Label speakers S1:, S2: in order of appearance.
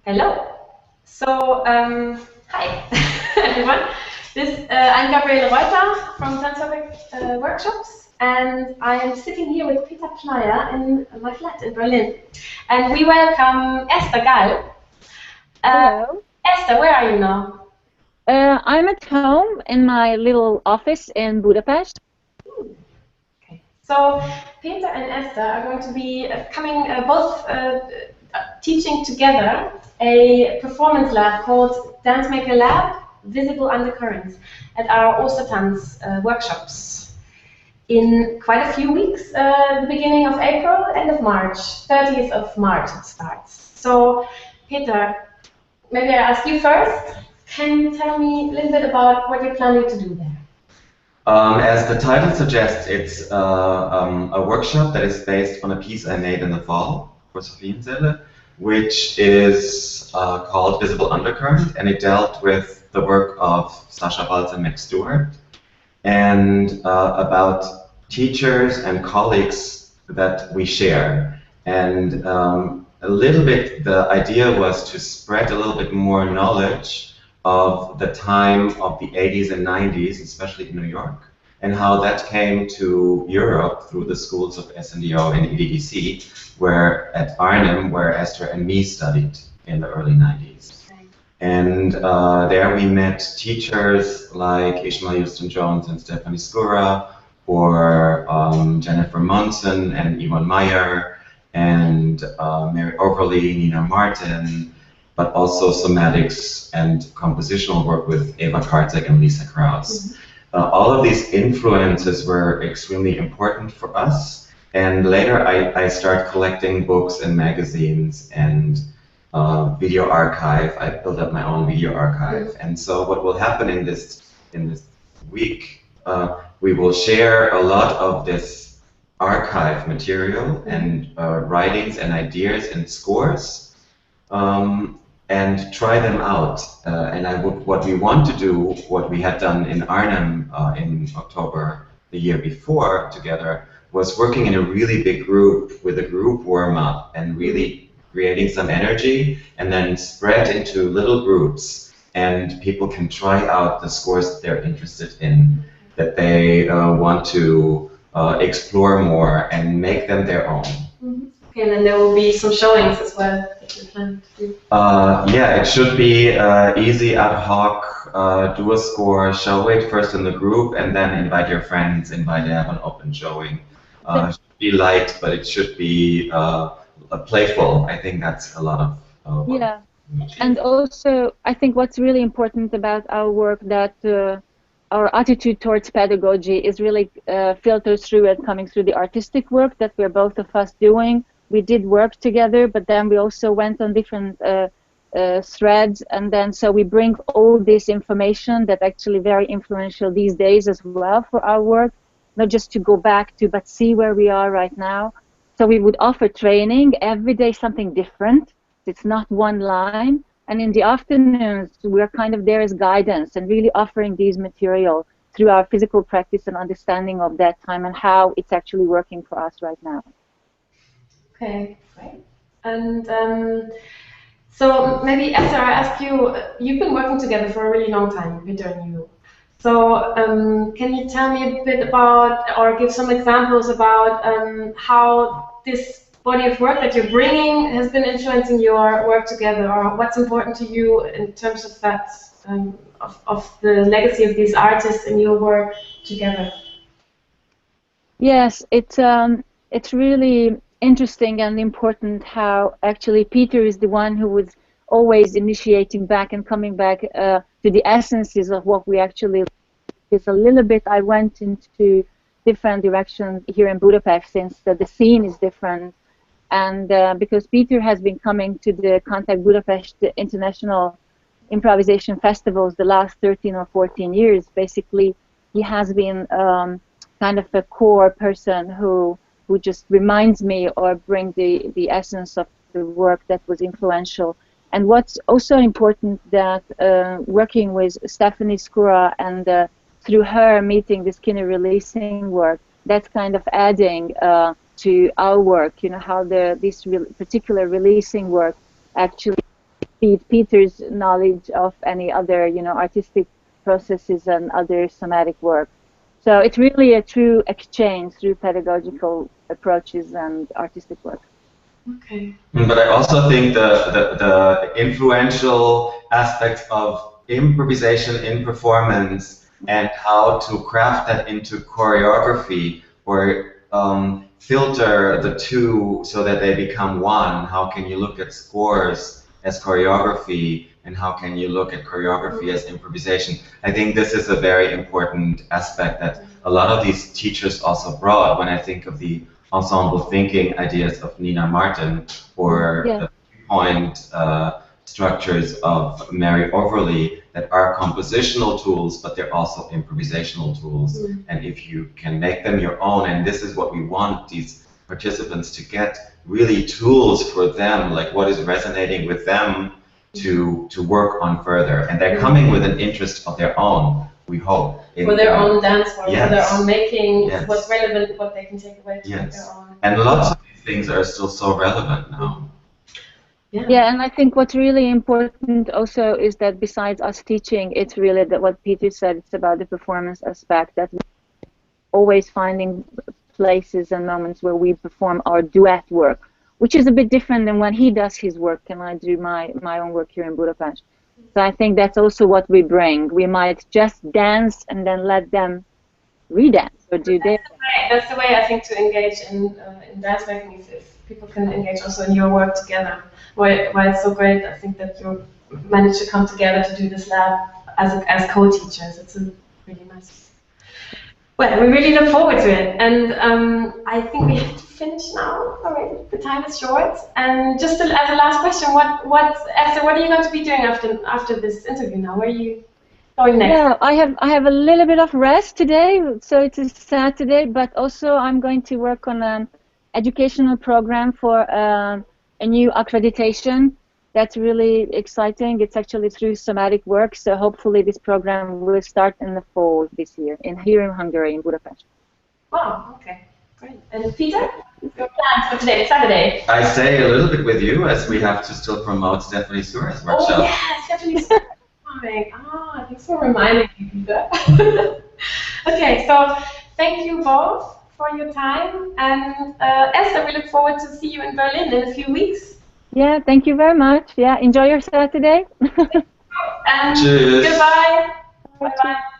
S1: Hello. So, hi everyone. I'm Gabriele Reuter from Tanzfabrik Workshops, and I am sitting here with Peter Pleyer in my flat in Berlin. And we welcome Eszter Gál.
S2: Hello.
S1: Eszter, where are you now?
S2: I'm at home in my little office in Budapest.
S1: Okay. So, Peter and Eszter are going to be coming both teaching together a performance lab called Dancemaker Lab, Visible Undercurrents, at our Ostertanz Workshops in quite a few weeks, the beginning of April, end of March, 30th of March it starts. So, Peter, maybe I ask you first. Can you tell me a little bit about what you're planning to do there?
S3: As the title suggests, it's a workshop that is based on a piece I made in the fall for Sophiensäle, which is called Visible Undercurrent, and it dealt with the work of Sasha Waltz and Max Stewart, and about teachers and colleagues that we share. And a little bit, the idea was to spread a little bit more knowledge of the time of the 80s and 90s, especially in New York, and how that came to Europe through the schools of SNDO and EDDC, where at Arnhem, where Eszter and me studied in the early 90s. And there we met teachers like Ishmael, Housten-Jones and Stephanie Skura, or Jennifer Monson and Yvonne Meyer, and Mary Overlie, Nina Martin, but also somatics and compositional work with Eva Karczag and Lisa Krause. All of these influences were extremely important for us, and later I started collecting books and magazines and video archive. I built up my own video archive, and so what will happen in this week, we will share a lot of this archive material and writings and ideas and scores, and try them out. What we want to do, what we had done in Arnhem in October the year before together, was working in a really big group with a group warm-up and really creating some energy, and then spread into little groups, and people can try out the scores that they're interested in, that they want to explore more and make them their own.
S1: Okay, and then there will be some showings as well that you plan to do.
S3: Yeah, it should be easy, ad hoc, do a score, show it first in the group, and then invite your friends, invite them an open showing. It should be light, but it should be playful. I think that's a lot of
S2: yeah. And also, I think what's really important about our work, that our attitude towards pedagogy is really filtered through and coming through the artistic work that we're both of us doing. We did work together, but then we also went on different threads, and then so we bring all this information that actually very influential these days as well for our work, not just to go back to, but see where we are right now. So we would offer training every day, something different. It's not one line. And in the afternoons, we're kind of there as guidance and really offering these material through our physical practice and understanding of that time and how it's actually working for us right now.
S1: Okay, great. And so maybe, Eszter, I ask you, you've been working together for a really long time, Peter and you. So can you tell me a bit about, or give some examples about how this body of work that you're bringing has been influencing your work together, or what's important to you in terms of that, of the legacy of these artists in your work together?
S2: Yes, it's really interesting and important how actually Peter is the one who was always initiating back and coming back to the essences of what we actually. It's a little bit, I went into different directions here in Budapest since the scene is different, and because Peter has been coming to the Contact Budapest International Improvisation Festivals the last 13 or 14 years, basically he has been kind of a core person who just reminds me or bring the essence of the work that was influential. And what's also important that working with Stephanie Skura and through her meeting the skinny releasing work, that's kind of adding to our work, you know, how this particular releasing work actually feed Peter's knowledge of any other, artistic processes and other somatic work. So it's really a true exchange through pedagogical approaches and artistic work.
S1: Okay.
S3: But I also think the influential aspects of improvisation in performance and how to craft that into choreography, or filter the two so that they become one. How can you look at scores as choreography, and how can you look at choreography as improvisation? I think this is a very important aspect that a lot of these teachers also brought. When I think of the ensemble thinking ideas of Nina Martin, or the three-point structures of Mary Overlie, that are compositional tools, but they're also improvisational tools. And if you can make them your own, and this is what we want these participants to get, really tools for them, like what is resonating with them to work on further. And they're coming with an interest of their own, we hope.
S1: For their own dance form, for their own making, what's relevant, what they can take away to their own.
S3: And lots of these things are still so relevant now.
S2: Yeah, and I think what's really important also is that besides us teaching, it's really that what Peter said, it's about the performance aspect, that we're always finding places and moments where we perform our duet work, which is a bit different than when he does his work and I do my own work here in Budapest. So I think that's also what we bring. We might just dance and then let them redance or do their.
S1: That's the way I think to engage in dance making, if people can engage also in your work together. Why it's so great, I think, that you managed to come together to do this lab as co-teachers. It's a really nice. Well, we really look forward to it, and I think we have to finish now. Already, the time is short. And just as a last question, Esther, what are you going to be doing after this interview now? Where are you going next? Yeah,
S2: I have a little bit of rest today, so it's a Saturday. But also, I'm going to work on an educational program for a new accreditation. That's really exciting. It's actually through somatic work, so hopefully this program will start in the fall this year, here in Hungary, in Budapest.
S1: Wow, okay, great. And Peter, your plans for today, Saturday?
S3: I stay a little bit with you, as we have to still promote Stephanie Skura's workshop.
S1: Oh yes, Stephanie Skura's coming. Thanks for reminding me, Peter. Okay, so thank you both for your time, and Esther, we look forward to see you in Berlin in a few weeks.
S2: Yeah, thank you very much. Yeah, enjoy your Saturday.
S1: And
S3: cheers.
S1: Goodbye. Bye-bye.